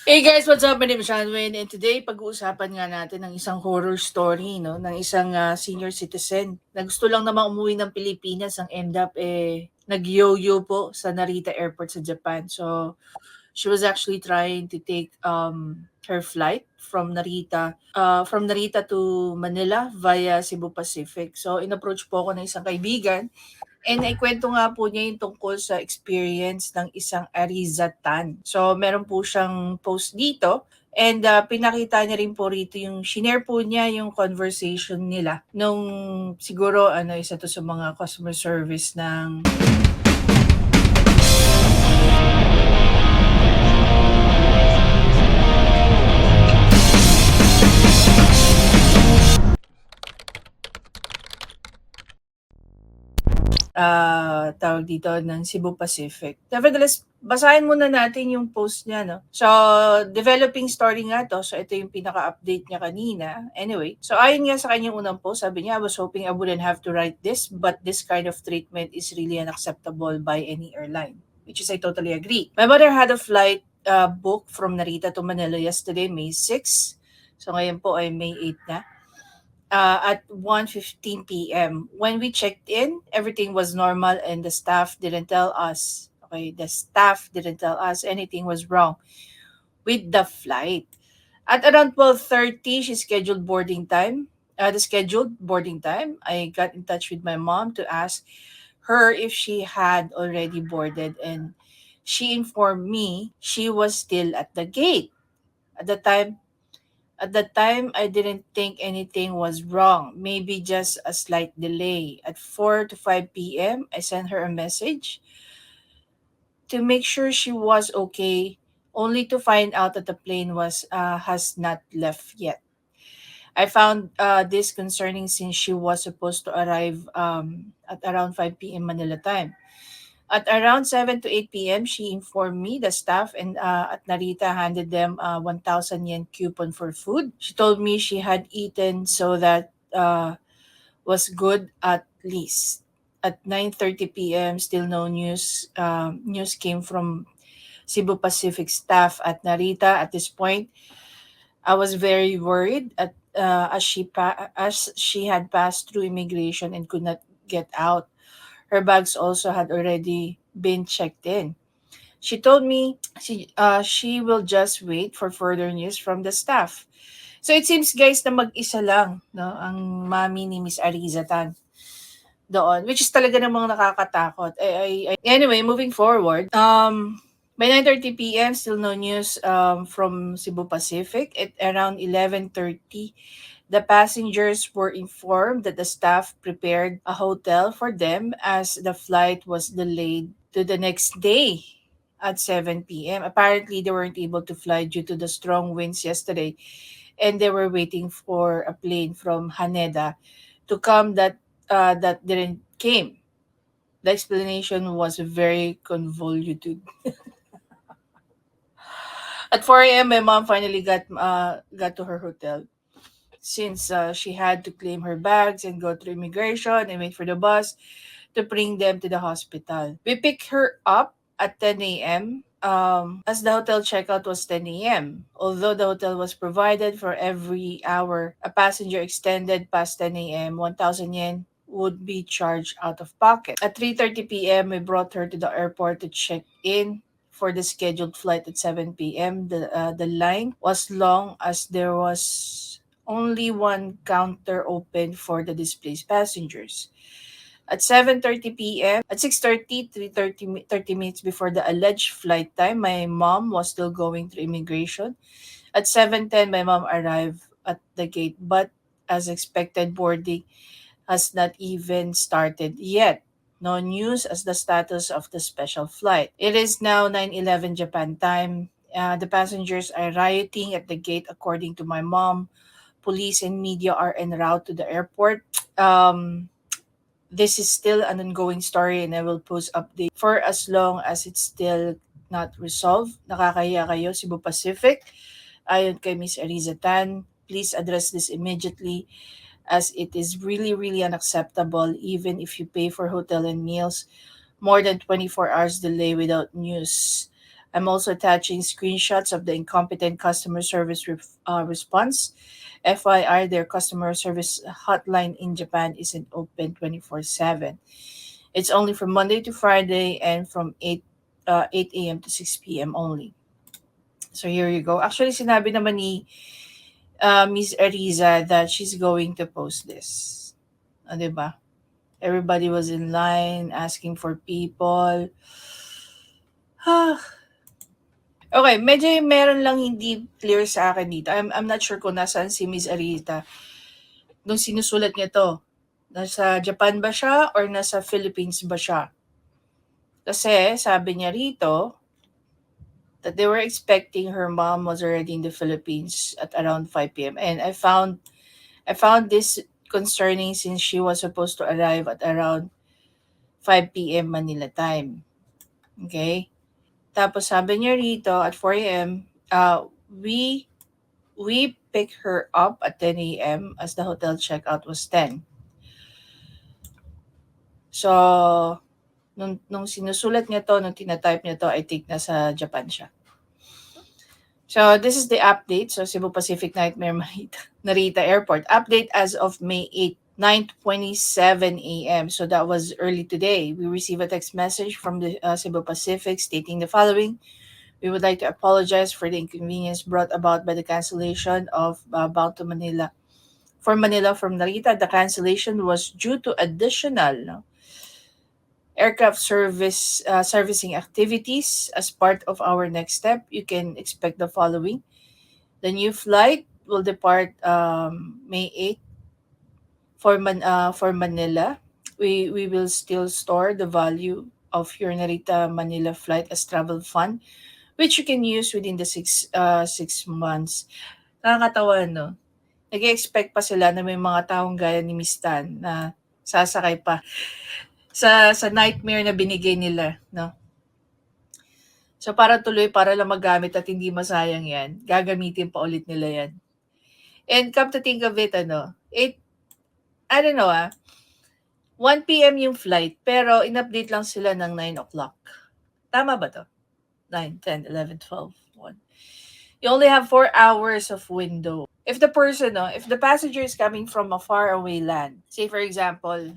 Hey guys, what's up? My name is Shanwein and today pag-uusapan nga natin ng isang horror story ng isang senior citizen na gusto lang naman umuwi ng Pilipinas ang end up nag-yo-yo po sa Narita Airport sa Japan. So she was actually trying to take her flight from Narita to Manila via Cebu Pacific. So in-approach po ako ng isang kaibigan. And naikwento nga po niya yung tungkol sa experience ng isang Arizatan. So, meron po siyang post dito and pinakita niya rin po rito yung shinare po niya yung conversation nila nung siguro isa to sa mga customer service ng tawag dito, ng Cebu Pacific. Nevertheless, basahin muna natin yung post niya, no? So, developing story nga to. So, ito yung pinaka-update niya kanina. Anyway, so ayon nga sa kanyang unang post, sabi niya, I was hoping I wouldn't have to write this, but this kind of treatment is really unacceptable by any airline. Which is I totally agree. My mother had a flight booked from Narita to Manila yesterday, May 6. So, ngayon po ay May 8 na at 1:15 p.m. When we checked in, everything was normal and the staff didn't tell us. Okay, the staff didn't tell us anything was wrong with the flight. At around 12:30, she scheduled boarding time. The scheduled boarding time, I got in touch with my mom to ask her if she had already boarded, and she informed me she was still at the gate. At the time, at that time, I didn't think anything was wrong, maybe just a slight delay. At 4 to 5 p.m., I sent her a message to make sure she was okay, only to find out that the plane was has not left yet. I found this concerning since she was supposed to arrive at around 5 p.m. Manila time. At around 7 to 8 p.m., she informed me the staff and at Narita handed them a 1,000 yen coupon for food. She told me she had eaten, so that was good at least. At 9:30 p.m., still no news. News came from Cebu Pacific staff at Narita. At this point, I was very worried as she had passed through immigration and could not get out. Her bags also had already been checked in. She told me she will just wait for further news from the staff. So it seems guys na mag-isa lang no ang mami ni Miss Arizatan doon, which is talaga namang nakakatakot. Anyway, moving forward, by 9:30 p.m. still no news from Cebu Pacific. At around 11:30, the passengers were informed that the staff prepared a hotel for them as the flight was delayed to the next day at 7 p.m. Apparently, they weren't able to fly due to the strong winds yesterday, and they were waiting for a plane from Haneda to come that didn't came. The explanation was very convoluted. At 4 a.m., my mom finally got to her hotel since she had to claim her bags and go through immigration and wait for the bus to bring them to the hospital. We picked her up at 10 a.m. As the hotel checkout was 10 a.m. Although the hotel was provided for every hour a passenger extended past 10 a.m., 1,000 yen would be charged out of pocket. At 3:30 p.m., we brought her to the airport to check in for the scheduled flight at 7 p.m. The line was long as there was only one counter open for the displaced passengers. At 7:30 p.m., at 6:30, 30 minutes before the alleged flight time, my mom was still going through immigration. At 7:10, my mom arrived at the gate, but as expected, boarding has not even started yet. No news as the status of the special flight. It is now 9:11 Japan time. The passengers are rioting at the gate, according to my mom. Police and media are en route to the airport. This is still an ongoing story and I will post update for as long as it's still not resolved. Nakakahiya kayo, Cebu Pacific. Ayon kay Miss Ariza Tan, please address this immediately as it is really, really unacceptable even if you pay for hotel and meals. More than 24 hours delay without news. I'm also attaching screenshots of the incompetent customer service response. FYI, their customer service hotline in Japan isn't open 24/7. It's only from Monday to Friday and from 8 a.m. to 6 p.m. only. So here you go. Actually, sinabi naman ni Miss Ariza that she's going to post this. Diba? Everybody was in line asking for people. Okay, medyo meron lang hindi clear sa akin dito. I'm not sure kung nasaan si Miss Arita nung sinusulat niya to. Nasa Japan ba siya or nasa Philippines ba siya? Kasi sabi niya rito that they were expecting her mom was already in the Philippines at around 5 p.m. And I found this concerning since she was supposed to arrive at around 5 p.m. Manila time. Okay? Tapos sabi niya rito at 4 a.m., we picked her up at 10 a.m. as the hotel checkout was 10. So, nung sinusulat niya to, nung tinatype niya to, I think nasa Japan siya. So, this is the update. So, Cebu Pacific Nightmare Narita Airport. Update as of May 8, 9:27 a.m. So, that was early today. We received a text message from the Cebu Pacific stating the following. We would like to apologize for the inconvenience brought about by the cancellation of bound to Manila. For Manila from Narita, the cancellation was due to additional aircraft servicing activities. As part of our next step, you can expect the following. The new flight will depart May 8 for Manila. We will still store the value of your Narita Manila flight as travel fund, which you can use within the 6 months. Nakakatawa, no? Nag-expect pa sila na may mga taong gaya ni Miss Tan na sasakay pa sa nightmare na binigay nila, no? So para tuloy, para lang magamit at hindi masayang yan, gagamitin pa ulit nila yan. And come to think of it, I don't know 1 p.m. yung flight, pero in-update lang sila ng 9 o'clock. Tama ba to? 9, 10, 11, 12, 1. You only have 4 hours of window. If the passenger is coming from a faraway land, say for example,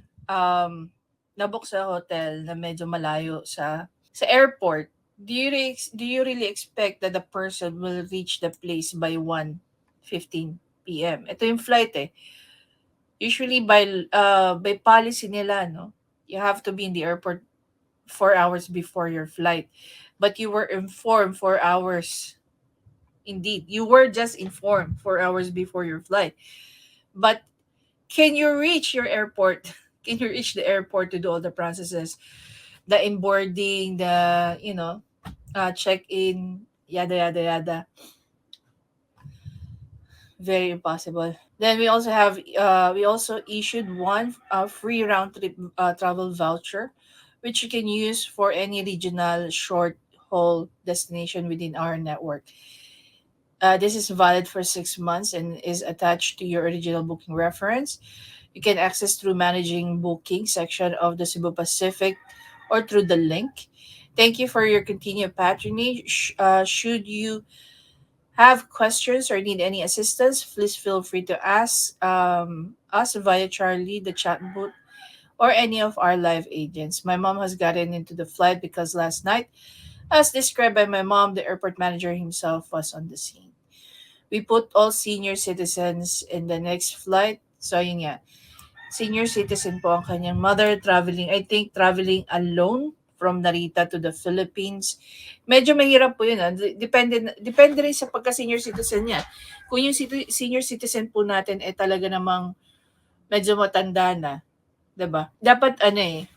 nabook sa hotel na medyo malayo sa airport, do you really expect that the person will reach the place by 1:15 p.m.? Ito yung flight eh. Usually by policy nila, no, you have to be in the airport 4 hours before your flight. But you were informed 4 hours. Indeed, you were just informed 4 hours before your flight. But can you reach your airport? Can you reach the airport to do all the processes, the inboarding, the check-in, yada yada yada? Very impossible. Then we also issued one free round trip travel voucher, which you can use for any regional short haul destination within our network. This is valid for 6 months and is attached to your original booking reference. You can access through managing booking section of the Cebu Pacific or through the link. Thank you for your continued patronage. Should you have questions or need any assistance, please feel free to ask us via Charlie, the chat booth, or any of our live agents. My mom has gotten into the flight because last night, as described by my mom, the airport manager himself was on the scene. We put all senior citizens in the next flight. So, yun nga. Senior citizen po ang kanyang mother traveling alone from Narita to the Philippines. Medyo mahirap po yun. Depende rin sa pagka-senior citizen niya. Kung yung senior citizen po natin talaga namang medyo matanda na, 'di ba? Dapat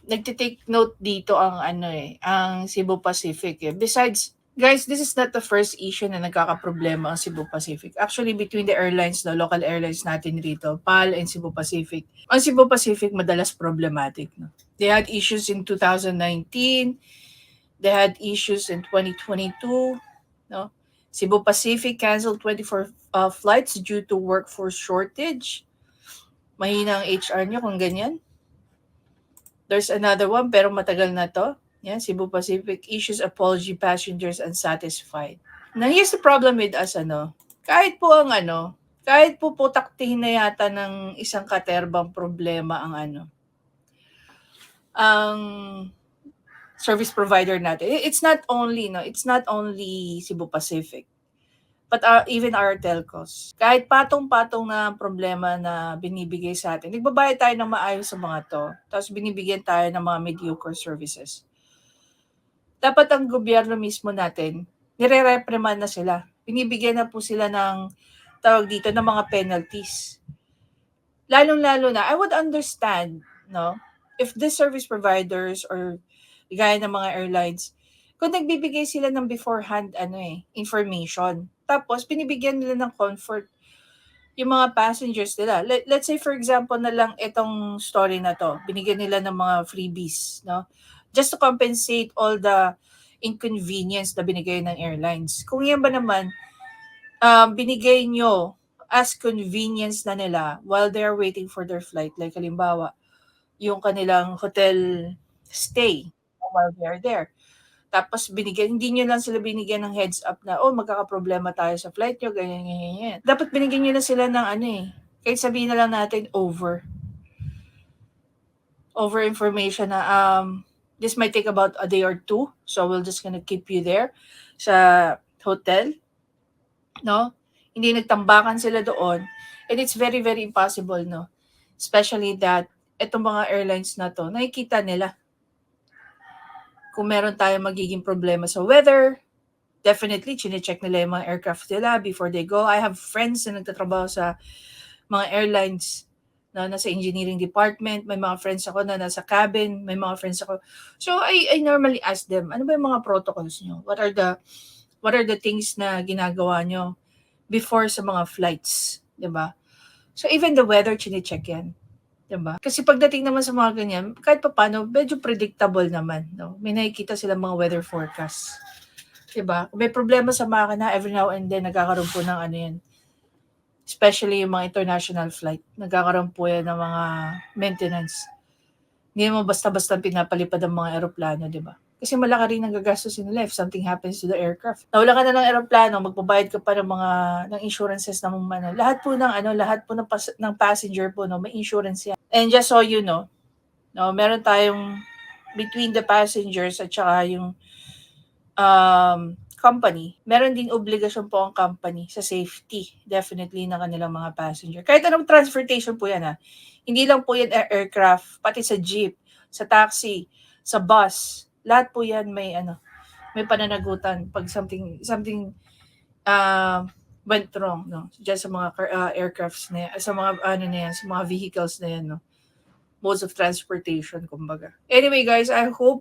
nagte-take note dito ang Cebu Pacific. Besides, guys, this is not the first issue na nagkakaproblema ang Cebu Pacific. Actually, between the airlines, no, local airlines natin dito, PAL and Cebu Pacific. Ang Cebu Pacific madalas problematic, no. They had issues in 2019. They had issues in 2022, no. Cebu Pacific canceled 24 flights due to workforce shortage. Mahina ang HR nyo kung ganyan. There's another one pero matagal na to. Yeah, Cebu Pacific issues apology, passengers unsatisfied. Now, here's the problem with us, kahit po ang kahit po putaktihin na yata ng isang katerbang problema ang service provider natin. It's not only, it's not only Cebu Pacific, but even our telcos. Kahit patong-patong na problema na binibigay sa atin, nagbabayad tayo ng maayos sa mga to, tapos binibigyan tayo ng mga mediocre services. Dapat ang gobyerno mismo natin, nire-reprimand na sila. Binibigyan na po sila ng tawag dito ng mga penalties. Lalong-lalo na, I would understand, if the service providers or gaya ng mga airlines, kung nagbibigay sila ng beforehand information. Tapos binibigyan nila ng comfort yung mga passengers nila. Let's say for example na lang itong story na to, binigyan nila ng mga freebies, just to compensate all the inconvenience na binigay ng airlines. Kung yan ba naman, binigay nyo as convenience na nila while they're waiting for their flight, like halimbawa, yung kanilang hotel stay while they're there. Tapos hindi nyo lang sila binigyan ng heads up na, magkakaproblema tayo sa flight nyo, ganyan, ganyan, ganyan. Dapat binigyan nyo na sila ng kahit sabihin na lang natin over information na this might take about a day or two, so we're just gonna keep you there sa hotel, hindi nagtambakan sila doon, and it's very very impossible, especially that etong mga airlines na to, nakikita nila kung meron tayong magiging problema sa weather. Definitely, chine-check nila yung mga aircraft nila before they go. I have friends na nagtatrabaho sa mga airlines na nasa engineering department. May mga friends ako na nasa cabin. May mga friends ako. So, I normally ask them, ano ba yung mga protocols nyo? What are the things na ginagawa nyo before sa mga flights? Diba? So, even the weather, chine-check yan. Diba? Kasi pagdating naman sa mga ganyan, kahit pa paano, medyo predictable naman. May nakikita silang mga weather forecast. Diba? Kung may problema sa makina, every now and then, nagkakaroon po ng yan. Especially yung mga international flight. Nagkakaroon po yan ng mga maintenance. Hindi mo basta-basta pinapalipad ang mga aeroplano, diba? Kasi malaki rin ang gagastusin nila if something happens to the aircraft. Nawala ka na ng aeroplano, magbabayad ka pa ng insurances ng lahat po ng passenger po, may insurance yan. And just so you know, meron tayong between the passengers at saka yung company, meron din obligasyon po ang company sa safety, definitely, ng kanilang mga passenger. Kahit anong transportation po yan, hindi lang po yan aircraft, pati sa jeep, sa taxi, sa bus, lahat po yan may pananagutan pag something went wrong, just sa mga aircrafts na yan, sa mga sa mga vehicles na yan, modes of transportation, kumbaga. Anyway guys, I hope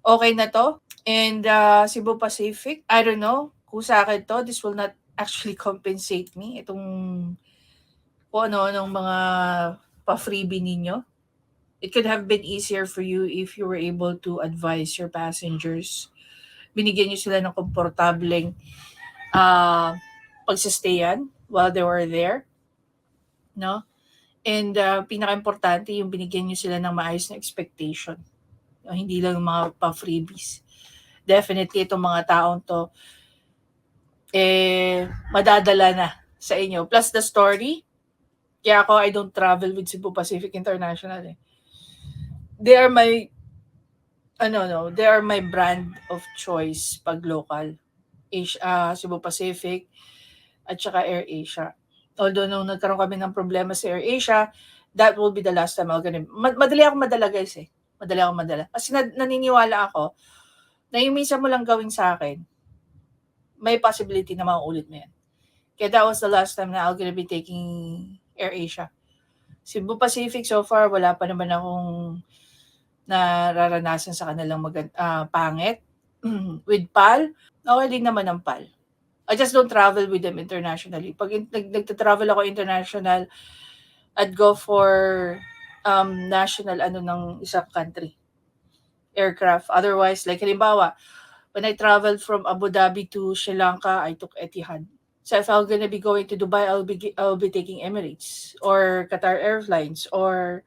okay na to. And Cebu Pacific, I don't know kung sa akin to, this will not actually compensate me itong kung ano-anong mga pa-freebie ninyo. It could have been easier for you if you were able to advise your passengers. Binigyan nyo sila ng komportableng pagsistayan while they were there. And pinaka-importante, yung binigyan nyo sila ng maayos na expectation. Hindi lang mga pa-freebies. Definitely, itong mga taong to, madadala na sa inyo. Plus the story, kaya ako, I don't travel with Cebu Pacific International. They are my brand of choice pag local. Cebu Pacific at saka AirAsia. Although nung nagkaroon kami ng problema sa AirAsia, that will be the last time I'll gonna... Madali ako madala guys Madali ako madala. Kasi naniniwala ako na yung minsan mo lang gawin sa akin, may possibility na mauulit mo yan. Kaya that was the last time na I'll gonna be taking AirAsia. Cebu Pacific, so far, wala pa naman akong nararanasan sa kanilang pangit. With PAL, okay din naman ang PAL. I just don't travel with them internationally. Pag nagta-travel ako international, I'd go for national ng isang country. Aircraft. Otherwise, like halimbawa, when I traveled from Abu Dhabi to Sri Lanka, I took Etihad. So if I'm gonna be going to Dubai, I'll be taking Emirates or Qatar Airlines or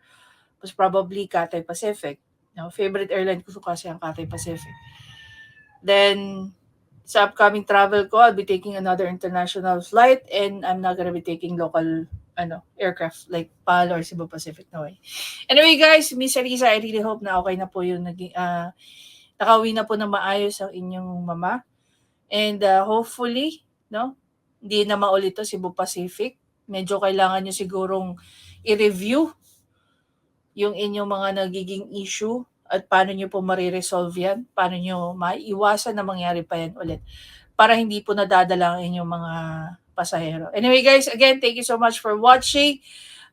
most probably Cathay Pacific. No, favorite airline ko kasi ang Cathay Pacific. Then, sa upcoming travel ko, I'll be taking another international flight and I'm not gonna be taking local aircraft like PAL or Cebu Pacific. No way. Anyway guys, Miss Elisa, I really hope na okay na po yung nakauwi na po ng maayos ang inyong mama. And hopefully, no, hindi na maulit to Cebu Pacific. Medyo kailangan nyo sigurong i-review yung inyong mga nagiging issue at paano nyo po mariresolve yan, paano nyo maiiwasan na mangyari pa yan ulit para hindi po nadadala ang inyong mga pasahero. Anyway guys, again, thank you so much for watching.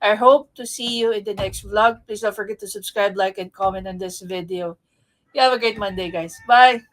I hope to see you in the next vlog. Please don't forget to subscribe, like, and comment on this video. You have a great Monday, guys. Bye!